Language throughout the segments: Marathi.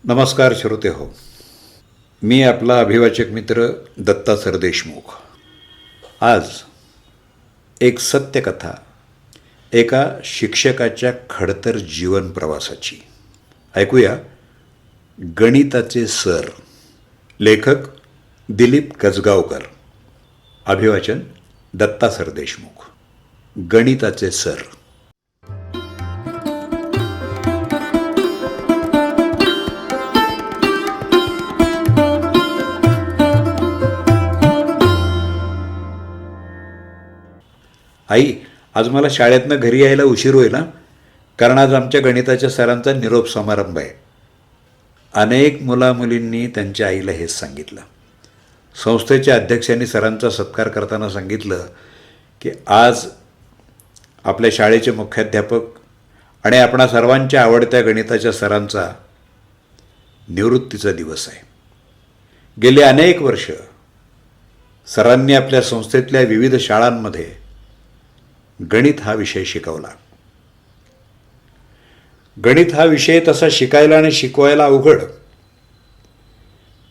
नमस्कार श्रोते हो. मी आपला अभिवाचक मित्र दत्ता सरदेशमुख. आज एक सत्यकथा एका शिक्षकाच्या खडतर जीवन प्रवासाची ऐकूया. गणिताचे सर. लेखक दिलीप कसगावकर. अभिवाचन दत्ता सरदेशमुख. गणिताचे सर. आई, आज मला शाळेतनं घरी यायला उशीर होईल ना, कारण आज आमच्या गणिताच्या सरांचा निरोप समारंभ आहे. अनेक मुलामुलींनी त्यांच्या आईला हेच सांगितलं. संस्थेच्या अध्यक्षांनी सरांचा सत्कार करताना सांगितलं की आज आपल्या शाळेचे मुख्याध्यापक आणि आपणा सर्वांच्या आवडत्या गणिताच्या सरांचा निवृत्तीचा दिवस आहे. गेली अनेक वर्ष सरांनी आपल्या संस्थेतल्या विविध शाळांमध्ये गणित हा विषय शिकवला. गणित हा विषय तसा शिकायला आणि शिकवायला अवघड,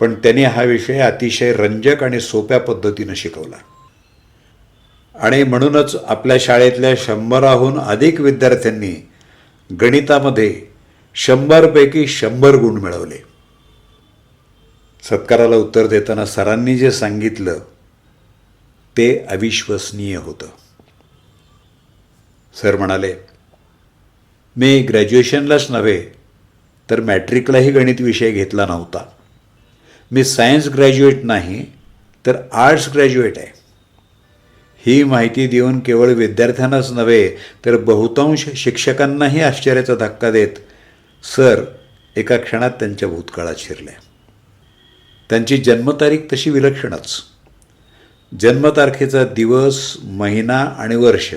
पण त्यांनी हा विषय अतिशय रंजक आणि सोप्या पद्धतीनं शिकवला. आणि म्हणूनच आपल्या शाळेतल्या 100हून अधिक विद्यार्थ्यांनी गणितामध्ये 100पैकी 100 गुण मिळवले. सत्काराला उत्तर देताना सरांनी जे सांगितलं ते अविश्वसनीय होतं. सर म्हणाले, मी ग्रॅज्युएशनलाच नव्हे तर मॅट्रिकलाही गणित विषय घेतला नव्हता. मी सायन्स ग्रॅज्युएट नाही तर आर्ट्स ग्रॅज्युएट आहे. ही माहिती देऊन केवळ विद्यार्थ्यांनाच नव्हे तर बहुतांश शिक्षकांनाही आश्चर्याचा धक्का देत सर एका क्षणात त्यांच्या भूतकाळात शिरले. त्यांची जन्मतारीख तशी विलक्षणच. जन्मतारखेचा दिवस, महिना आणि वर्ष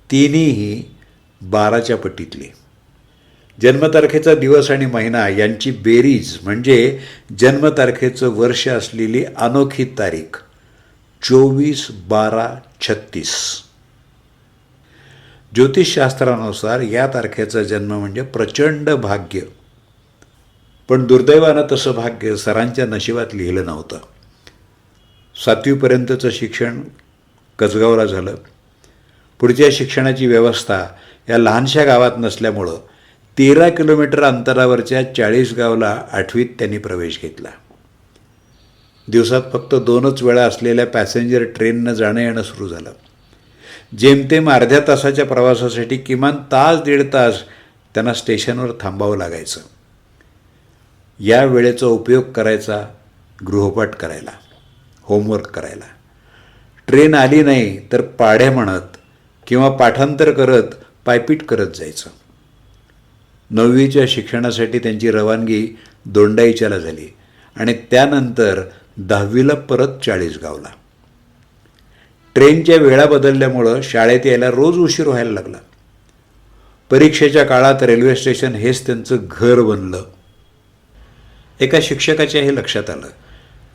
तिन्हीही 12च्या पटीतली. जन्मतारखेचा दिवस आणि महिना यांची बेरीज म्हणजे जन्मतारखेचं वर्ष असलेली अनोखी तारीख 24/12/36. ज्योतिषशास्त्रानुसार या तारखेचा जन्म म्हणजे प्रचंड भाग्य. पण दुर्दैवानं तसं भाग्य सरांच्या नशिबात लिहिलं नव्हतं. 7वीपर्यंतचं शिक्षण कसगावला झालं. पुढच्या शिक्षणाची व्यवस्था या लहानशा गावात नसल्यामुळं 13 किलोमीटर अंतरावरच्या 40 गावला 8वीत त्यांनी प्रवेश घेतला. दिवसात फक्त 2च वेळा असलेल्या पॅसेंजर ट्रेननं जाणं येणं सुरू झालं. जेमतेम अर्ध्या तासाच्या प्रवासासाठी किमान तास दीड तास त्यांना स्टेशनवर थांबावं लागायचं. या वेळेचा उपयोग करायचा गृहपाठ करायला, होमवर्क करायला. ट्रेन आली नाही तर पाढ्या म्हणत किंवा पाठांतर करत पायपीट करत जायचं. 9वीच्या शिक्षणासाठी त्यांची रवानगी दोंडाईच्याला झाली आणि त्यानंतर 10वीला परत 40 गावला. ट्रेनच्या वेळा बदलल्यामुळं शाळेत यायला रोज उशीर व्हायला लागला. परीक्षेच्या काळात रेल्वे स्टेशन हेच त्यांचं घर बनलं. एका शिक्षकाच्या हे लक्षात आलं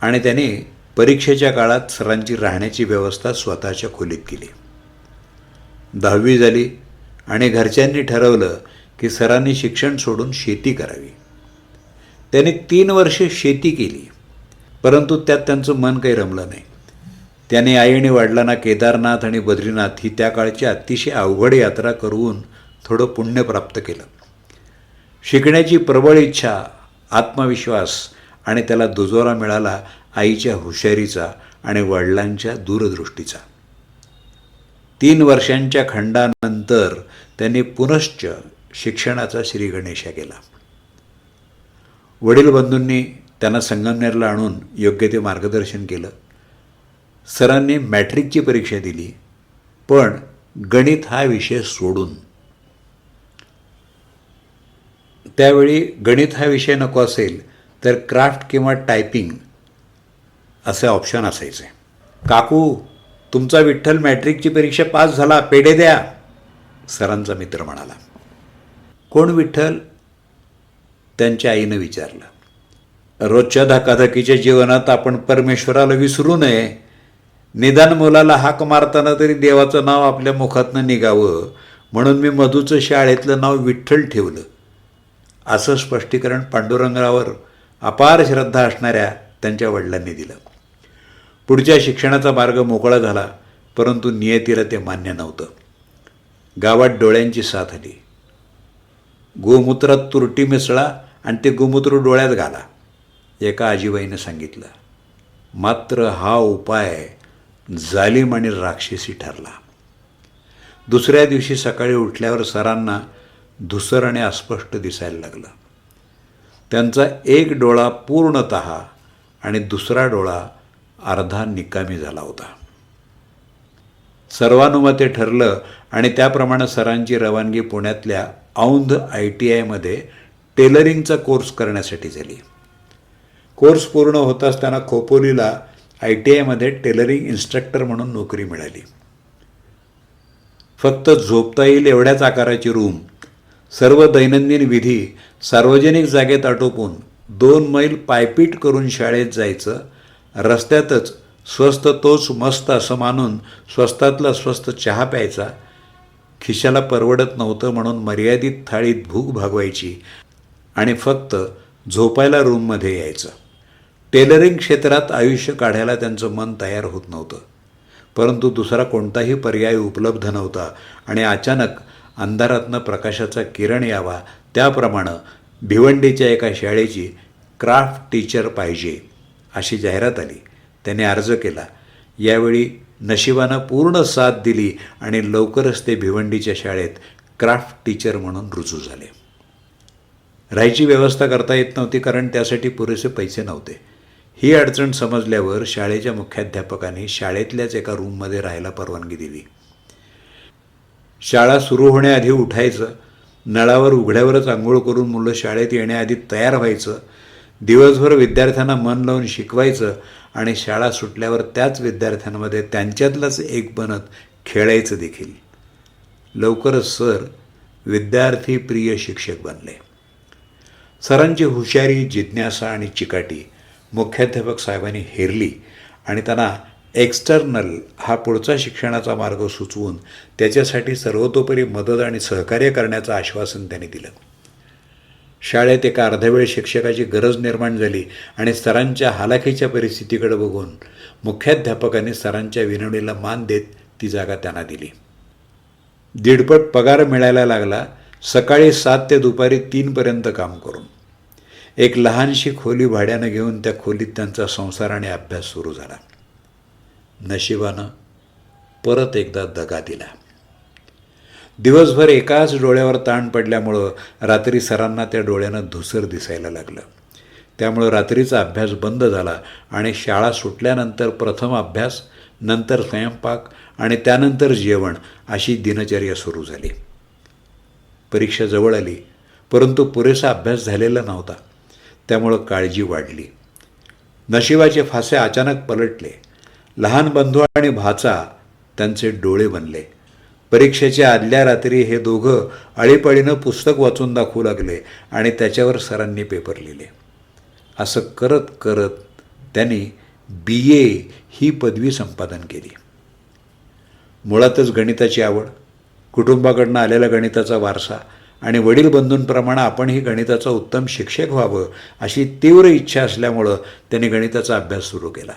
आणि त्याने परीक्षेच्या काळात सरांची राहण्याची व्यवस्था स्वतःच्या खोलीत केली. 10वी झाली आणि घरच्यांनी ठरवलं की सरांनी शिक्षण सोडून शेती करावी. त्यांनी 3 वर्षे शेती केली, परंतु त्यात त्यांचं मन काही रमलं नाही. त्याने आई आणि वडिलांना केदारनाथ आणि बद्रीनाथ ही त्या काळची अतिशय अवघड यात्रा करून थोडं पुण्य प्राप्त केलं. शिकण्याची प्रबळ इच्छा, आत्मविश्वास आणि त्याला दुजोरा मिळाला आईच्या हुशारीचा आणि वडिलांच्या दूरदृष्टीचा. 3 वर्षांच्या खंडानंतर त्यांनी पुनश्च शिक्षणाचा श्रीगणेशा केला. वडील बंधूंनी त्यांना संगमनेरला आणून योग्य ते मार्गदर्शन केलं. सरांनी मॅट्रिकची परीक्षा दिली, पण गणित हा विषय सोडून. त्यावेळी गणित हा विषय नको असेल तर क्राफ्ट किंवा टायपिंग असे ऑप्शन असायचे. काकू, तुमचा विठ्ठल मॅट्रिकची परीक्षा पास झाला, पेढे द्या, सरांचा मित्र म्हणाला. कोण विठ्ठल? त्यांच्या आईनं विचारलं. रोजच्या धकाधकीच्या जीवनात आपण परमेश्वराला विसरू नये. निदान मुलाला हाक मारताना तरी देवाचं नाव आपल्या मुखातनं निघावं म्हणून मी मधूचं शाळेतलं नाव विठ्ठल ठेवलं. असं स्पष्टीकरण पांडुरंगावर अपार श्रद्धा असणाऱ्या त्यांच्या वडिलांनी दिलं. पुढच्या शिक्षणाचा मार्ग मोकळा झाला, परंतु नियतीला ते मान्य नव्हतं. गावात डोळ्यांची साथ आली. गोमूत्रात तुरटी मिसळा आणि ते गोमूत्र डोळ्यात घाला, एका आजीबाईनं सांगितलं. मात्र हा उपाय जालीम आणि राक्षसी ठरला. दुसऱ्या दिवशी सकाळी उठल्यावर सरांना धुसर आणि अस्पष्ट दिसायला लागलं. त्यांचा एक डोळा पूर्णतः आणि दुसरा डोळा अर्धा निकामी झाला होता. सर्वानुमते ठरलं आणि त्याप्रमाणे सरांची रवानगी पुण्यातल्या औंध ITIमध्ये टेलरिंगचा कोर्स करण्यासाठी झाली. कोर्स पूर्ण होताच त्यांना खोपोलीला ITIमध्ये टेलरिंग इन्स्ट्रक्टर म्हणून नोकरी मिळाली. फक्त झोपता येईल एवढ्याच आकाराची रूम, सर्व दैनंदिन विधी सार्वजनिक जागेत आटोपून 2 मैल पायपीट करून शाळेत जायचं, रस्त्यातच स्वस्त तोच मस्त असं मानून स्वस्तातला स्वस्त चहा प्यायचा, खिशाला परवडत नव्हतं म्हणून मर्यादित थाळीत भूक भागवायची आणि फक्त झोपायला रूममध्ये यायचं. टेलरिंग क्षेत्रात आयुष्य काढायला त्यांचं मन तयार होत नव्हतं, परंतु दुसरा कोणताही पर्याय उपलब्ध नव्हता आणि अचानक अंधारातनं प्रकाशाचा किरण यावा त्याप्रमाणे भिवंडीच्या एका शाळेची क्राफ्ट टीचर पाहिजे अशी जाहिरात आली. त्याने अर्ज केला. यावेळी नशिबानं पूर्ण साथ दिली आणि लवकरच ते भिवंडीच्या शाळेत क्राफ्ट टीचर म्हणून रुजू झाले. राहायची व्यवस्था करता येत नव्हती, कारण त्यासाठी पुरेसे पैसे नव्हते. ही अडचण समजल्यावर शाळेच्या मुख्याध्यापकांनी शाळेतल्याच एका रूममध्ये राहायला परवानगी दिली. शाळा सुरू होण्याआधी उठायचं, नळावर उघड्यावरच आंघोळ करून मुलं शाळेत येण्याआधी तयार व्हायचं, दिवसभर विद्यार्थ्यांना मन लावून शिकवायचं आणि शाळा सुटल्यावर त्याच विद्यार्थ्यांमध्ये त्यांच्यातलाच एक बनत खेळायचं देखील. लवकरच सर विद्यार्थीप्रिय शिक्षक बनले. सरांची हुशारी, जिज्ञासा आणि चिकाटी मुख्याध्यापक साहेबांनी हेरली आणि त्यांना एक्स्टर्नल हा पुढचा शिक्षणाचा मार्ग सुचवून त्याच्यासाठी सर्वतोपरी मदत आणि सहकार्य करण्याचं आश्वासन त्यांनी दिलं. शाळेत एका अर्धवेळ शिक्षकाची गरज निर्माण झाली आणि सरांच्या हालाखीच्या परिस्थितीकडे बघून मुख्याध्यापकांनी सरांच्या विनवणीला मान देत ती जागा त्यांना दिली. 1.5 पगार मिळायला लागला. सकाळी 7 ते दुपारी 3 काम करून एक लहानशी खोली भाड्यानं घेऊन त्या खोलीत त्यांचा संसार आणि अभ्यास सुरू झाला. नशिबानं परत एकदा दगा दिला. दिवसभर एकाच डोळ्यावर ताण पडल्यामुळं रात्री सरांना त्या डोळ्यानं धुसर दिसायला लागलं. त्यामुळं रात्रीचा अभ्यास बंद झाला आणि शाळा सुटल्यानंतर प्रथम अभ्यास, नंतर स्वयंपाक आणि त्यानंतर जेवण अशी दिनचर्या सुरू झाली. परीक्षा जवळ आली, परंतु पुरेसा अभ्यास झालेला नव्हता. त्यामुळं काळजी वाढली. नशिबाचे फासे अचानक पलटले. लहान बंधू आणि भाचा त्यांचे डोळे बनले. परीक्षेच्या आदल्या रात्री हे दोघं आळीपाळीनं पुस्तक वाचून दाखवू लागले आणि त्याच्यावर सरांनी पेपर लिहिले. असं करत करत त्यांनी BA ही पदवी संपादन केली. मुळातच गणिताची आवड, कुटुंबाकडनं आलेला गणिताचा वारसा आणि वडील बंधूंप्रमाणे आपणही गणिताचा उत्तम शिक्षक व्हावं अशी तीव्र इच्छा असल्यामुळं त्यांनी गणिताचा अभ्यास सुरू केला.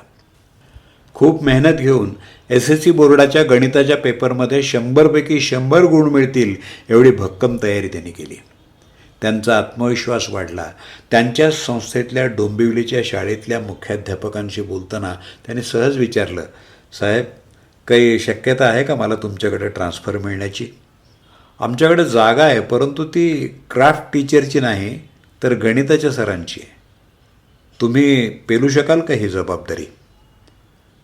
खूप मेहनत घेऊन SSC बोर्डाच्या गणिताच्या पेपरमध्ये 100 पैकी 100 गुण मिळतील एवढी भक्कम तयारी त्यांनी केली. त्यांचा आत्मविश्वास वाढला. त्यांच्याच संस्थेतल्या डोंबिवलीच्या शाळेतल्या मुख्याध्यापकांशी बोलताना त्यांनी सहज विचारलं, साहेब काही शक्यता आहे का मला तुमच्याकडे ट्रान्सफर मिळण्याची? आमच्याकडे जागा आहे, परंतु ती क्राफ्ट टीचरची नाही तर गणिताच्या सरांची आहे. तुम्ही पेलू शकाल का ही जबाबदारी?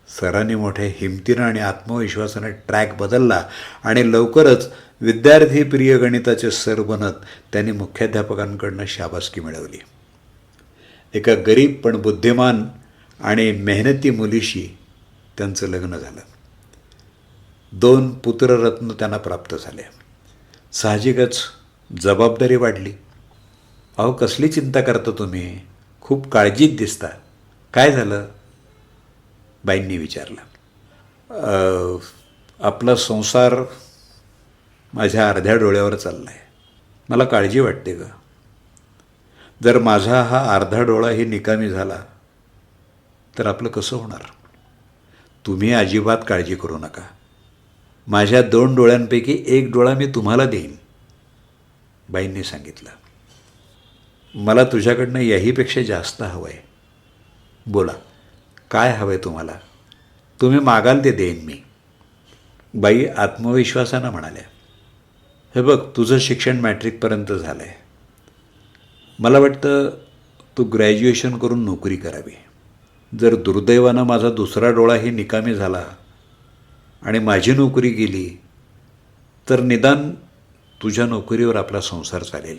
सरांनी मोठ्या हिमतीनं आणि आत्मविश्वासाने ट्रॅक बदलला आणि लवकरच विद्यार्थीप्रिय गणिताचे सर बनत त्यांनी मुख्याध्यापकांकडनं शाबासकी मिळवली. एका गरीब पण बुद्धिमान आणि मेहनती मुलीशी त्यांचं लग्न झालं. 2 पुत्ररत्न त्यांना प्राप्त झाले. साहजिकच जबाबदारी वाढली. अहो कसली चिंता करता तुम्ही? खूप काळजीत दिसता. काय झालं? बाईंनी विचारलं. आपला संसार माझ्या अर्ध्या डोळ्यावर चालला आहे. मला काळजी वाटते गं. जर माझा हा अर्धा डोळाही निकामी झाला तर आपलं कसं होणार? तुम्ही अजिबात काळजी करू नका. माझ्या 2 डोळ्यांपैकी 1 डोळा मी तुम्हाला देईन, बाईंनी सांगितलं. मला तुझ्याकडनं याहीपेक्षा जास्त हवं आहे. बोला, काय हवं आहे तुम्हाला? तुम्ही मागाल ते देईन मी. बाई आत्मविश्वासानं म्हणाल्या, हे बघ, तुझं शिक्षण मॅट्रिकपर्यंत झालं आहे. मला वाटतं तू ग्रॅज्युएशन करून नोकरी करावी. जर दुर्दैवानं माझा दुसरा डोळाही निकामी झाला आणि माझी नोकरी गेली तर निदान तुझ्या नोकरीवर आपला संसार चालेल.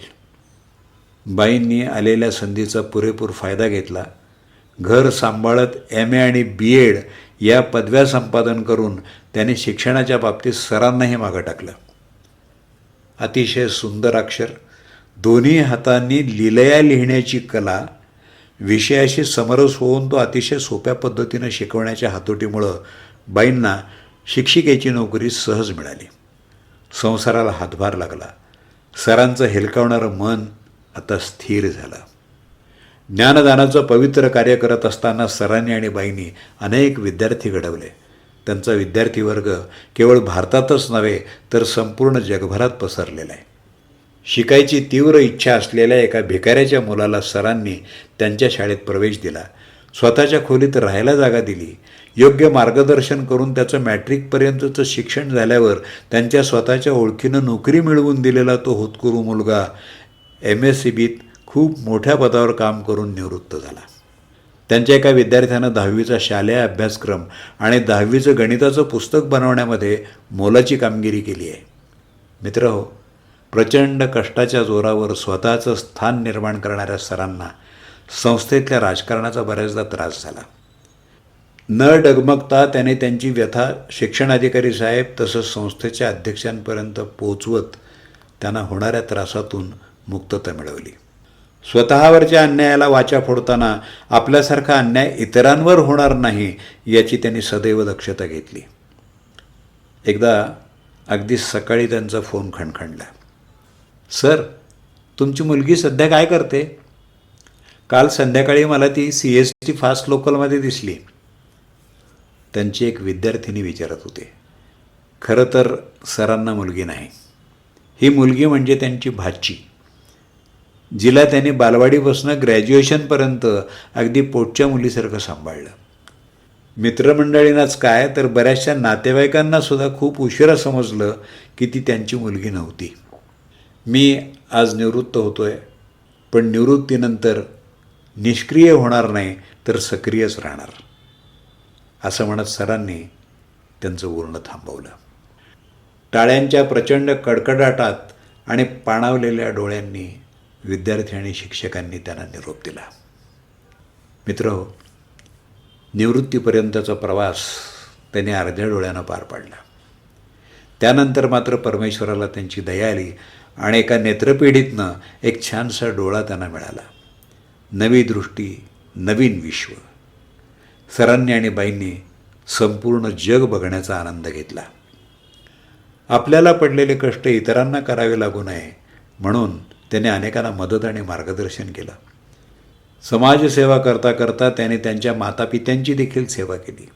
बाईंनी आलेल्या संधीचा पुरेपूर फायदा घेतला. घर सांभाळत MA आणि BEd या पदव्या संपादन करून त्याने शिक्षणाच्या बाबतीत सरांनाही मागं टाकलं. अतिशय सुंदर अक्षर, दोन्ही हातांनी लिलया लिहिण्याची कला, विषयाशी समरस होऊन तो अतिशय सोप्या पद्धतीनं शिकवण्याच्या हातोटीमुळं बाईंना शिक्षिकेची नोकरी सहज मिळाली. संसाराला हातभार लागला. सरांचं हेलकावणारं मन आता स्थिर झालं. ज्ञानदानाचं पवित्र कार्य करत असताना सरांनी आणि बाईंनी अनेक विद्यार्थी घडवले. त्यांचा विद्यार्थी वर्ग केवळ भारतातच नव्हे तर संपूर्ण जगभरात पसरलेला आहे. शिकायची तीव्र इच्छा असलेल्या एका भिकाऱ्याच्या मुलाला सरांनी त्यांच्या शाळेत प्रवेश दिला. स्वतःच्या खोलीत राहायला जागा दिली. योग्य मार्गदर्शन करून त्याचं मॅट्रिकपर्यंतचं शिक्षण झाल्यावर त्यांच्या स्वतःच्या ओळखीनं नोकरी मिळवून दिलेला तो होतकरू मुलगा MSCBत खूप मोठ्या पदावर काम करून निवृत्त झाला. त्यांच्या एका विद्यार्थ्यानं 10वीचा शालेय अभ्यासक्रम आणि 10वीचं गणिताचं पुस्तक बनवण्यामध्ये मोलाची कामगिरी केली आहे. मित्रहो, प्रचंड कष्टाच्या जोरावर स्वतःचं स्थान निर्माण करणाऱ्या सरांना संस्थेतल्या राजकारणाचा बऱ्याचदा त्रास झाला. न डगमगता त्याने त्यांची व्यथा शिक्षणाधिकारी साहेब तसंच संस्थेच्या अध्यक्षांपर्यंत पोचवत त्यांना होणाऱ्या त्रासातून मुक्तता मिळवली. स्वतःवरच्या अन्यायाला वाचा फोडताना आपल्यासारखा अन्याय इतरांवर होणार नाही याची त्यांनी सदैव दक्षता घेतली. एकदा अगदी सकाळी त्यांचा फोन खणखणला. सर, तुमची मुलगी सध्या काय करते? काल संध्याकाळी मला ती CST फास्ट लोकलमध्ये दिसली, त्यांची एक विद्यार्थिनी विचारत होते. खरं तर सरांना मुलगी नाही. ही मुलगी म्हणजे त्यांची भाची, जिला त्यांनी बालवाडीपासून ग्रॅज्युएशनपर्यंत अगदी पोटच्या मुलीसारखं सांभाळलं. मित्रमंडळींनाच काय तर बऱ्याचशा नातेवाईकांनासुद्धा खूप उशिरा समजलं की ती त्यांची मुलगी नव्हती. मी आज निवृत्त होतो आहे, पण निवृत्तीनंतर निष्क्रिय होणार नाही तर सक्रियच राहणार, असं म्हणत सरांनी त्यांचं बोलणं थांबवलं. टाळ्यांच्या प्रचंड कडकडाटात आणि पाणावलेल्या डोळ्यांनी विद्यार्थी आणि शिक्षकांनी त्यांना निरोप दिला. मित्रहो, निवृत्तीपर्यंतचा प्रवास त्यांनी अर्ध्या डोळ्यानं पार पाडला. त्यानंतर मात्र परमेश्वराला त्यांची दया आली आणि एका नेत्रपेढीतनं एक छानसा डोळा त्यांना मिळाला. नवी दृष्टी, नवीन विश्व. सरांनी आणि बाईंनी संपूर्ण जग बघण्याचा आनंद घेतला. आपल्याला पडलेले कष्ट इतरांना करावे लागू नये म्हणून त्याने अनेकांना मदत आणि मार्गदर्शन केलं. समाजसेवा करता करता त्याने त्यांच्या मातापित्यांची देखील सेवा केली.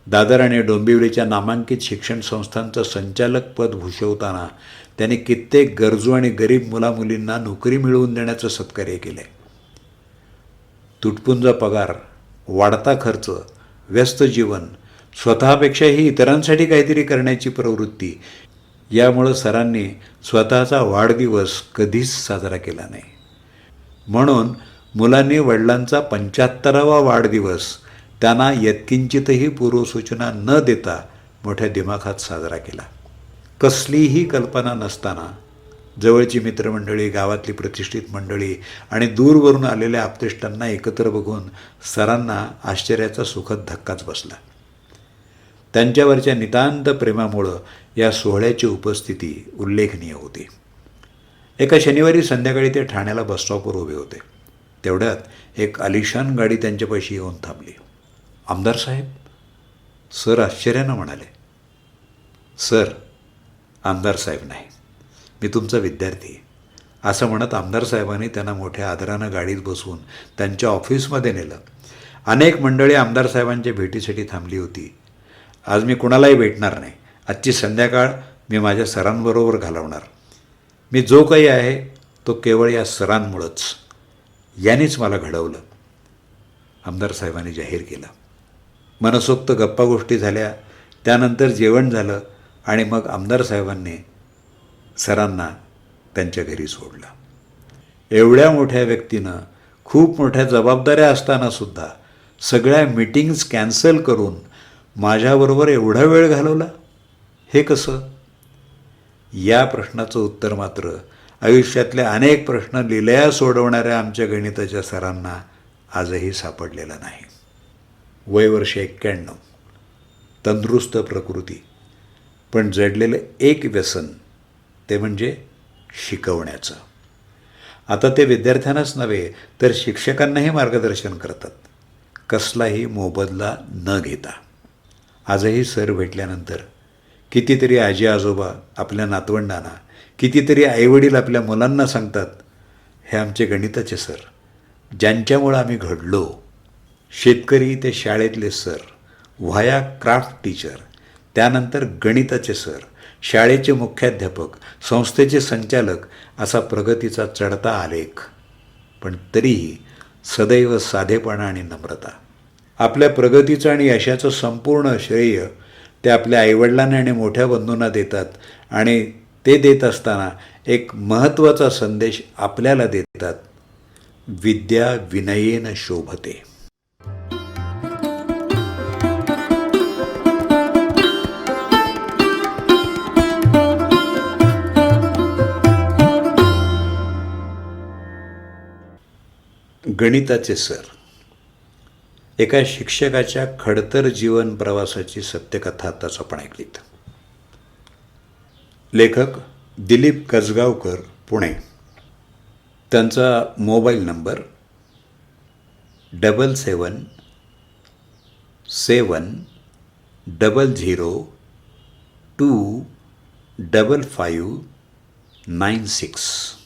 दादर आणि डोंबिवलीच्या नामांकित शिक्षण संस्थांचं संचालक पद भूषवताना त्याने कित्येक गरजू आणि गरीब मुलामुलींना नोकरी मिळवून देण्याचं सत्कार्य केलं. तुटपुंजा पगार, वाढता खर्च, व्यस्त जीवन, स्वतःपेक्षाही इतरांसाठी काहीतरी करण्याची प्रवृत्ती यामुळं सरांनी स्वतःचा वाढदिवस कधीच साजरा केला नाही. म्हणून मुलांनी वडिलांचा 75वा वाढदिवस त्यांना यत्किंचितही पूर्वसूचना न देता मोठ्या दिमाखात साजरा केला. कसलीही कल्पना नसताना जवळची मित्रमंडळी, गावातली प्रतिष्ठित मंडळी आणि दूरवरून आलेल्या आप्तेष्टांना एकत्र बघून सरांना आश्चर्याचा सुखद धक्काच बसला. त्यांच्यावरच्या नितांत प्रेमामुळं या सोहळ्याची उपस्थिती उल्लेखनीय होती. एका शनिवारी संध्याकाळी ते ठाण्याला बसस्टॉपवर उभे होते. तेवढ्यात एक आलिशान गाडी त्यांच्यापाशी येऊन थांबली. आमदार साहेब? सर आश्चर्यानं म्हणाले. सर, आमदार साहेब नाही, मी तुमचा विद्यार्थी असं म्हणत आमदार साहेबांनी त्यांना मोठ्या आदरानं गाडीत बसवून त्यांच्या ऑफिसमध्ये नेलं. अनेक मंडळी आमदार साहेबांच्या भेटीसाठी थांबली होती. आज मी कुणालाही भेटणार नाही. आजची संध्याकाळ मी माझ्या सरांबरोबर घालवणार. मी जो काही आहे तो केवळ या सरांमुळंच, यांनीच मला घडवलं, आमदार साहेबांनी जाहीर केलं. मनसोक्त गप्पा गोष्टी झाल्या. त्यानंतर जेवण झालं आणि मग आमदार साहेबांनी सरांना त्यांच्या घरी सोडलं. एवढ्या मोठ्या व्यक्तीनं खूप मोठ्या जबाबदाऱ्या असतानासुद्धा सगळ्या मीटिंग्स कॅन्सल करून माझ्याबरोबर एवढा वेळ घालवला, हे कसं? या प्रश्नाचं उत्तर मात्र आयुष्यातले अनेक प्रश्न लिलया सोडवणाऱ्या आमच्या गणिताच्या सरांना आजही सापडलेलं नाही. वय वर्ष 91, तंदुरुस्त प्रकृती, पण जडलेलं एक व्यसन, ते म्हणजे शिकवण्याचं. आता ते विद्यार्थ्यांनाच नव्हे तर शिक्षकांनाही मार्गदर्शन करतात, कसलाही मोबदला न घेता. आजही सर भेटल्यानंतर कितीतरी आजी आजोबा आपल्या नातवंडांना, कितीतरी आईवडील आपल्या मुलांना सांगतात, हे आमचे गणिताचे सर, ज्यांच्यामुळं आम्ही घडलो. शेतकरी ते शाळेतले सर, व्हाया क्राफ्ट टीचर, त्यानंतर गणिताचे सर, शाळेचे मुख्याध्यापक, संस्थेचे संचालक, असा प्रगतीचा चढता आलेख. पण तरीही सदैव साधेपणा आणि नम्रता. आपल्या प्रगतीचं आणि यशाचं संपूर्ण श्रेय ते आपल्या आईवडिलांना आणि मोठ्या बंधूंना देतात आणि ते देत असताना एक महत्त्वाचा संदेश आपल्याला देतात, विद्या विनयेन शोभते. गणिताचे सर. एका शिक्षकाच्या खडतर जीवन प्रवासाची सत्यकथा आताच आपण ऐकलीत. लेखक दिलीप कसगावकर, पुणे. त्यांचा मोबाईल नंबर 7770255596.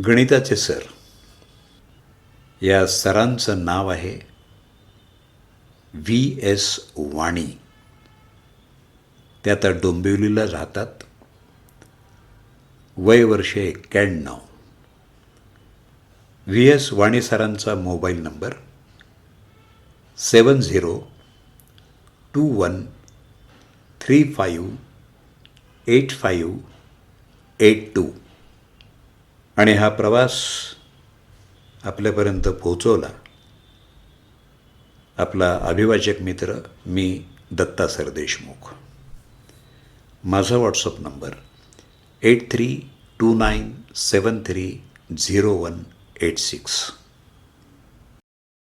गणिताचे सर. या सरांचं नाव आहे VS वाणी. ते आता डोंबिवलीला राहतात. वय वर्ष 91. VS वाणी सरांचा मोबाईल नंबर 7021358582. आणि हा प्रवास आपल्यापर्यंत पोहोचवला आपला अभिवाचक मित्र मी दत्ता सरदेशमुख. माझा व्हॉट्सअप नंबर 8329730186.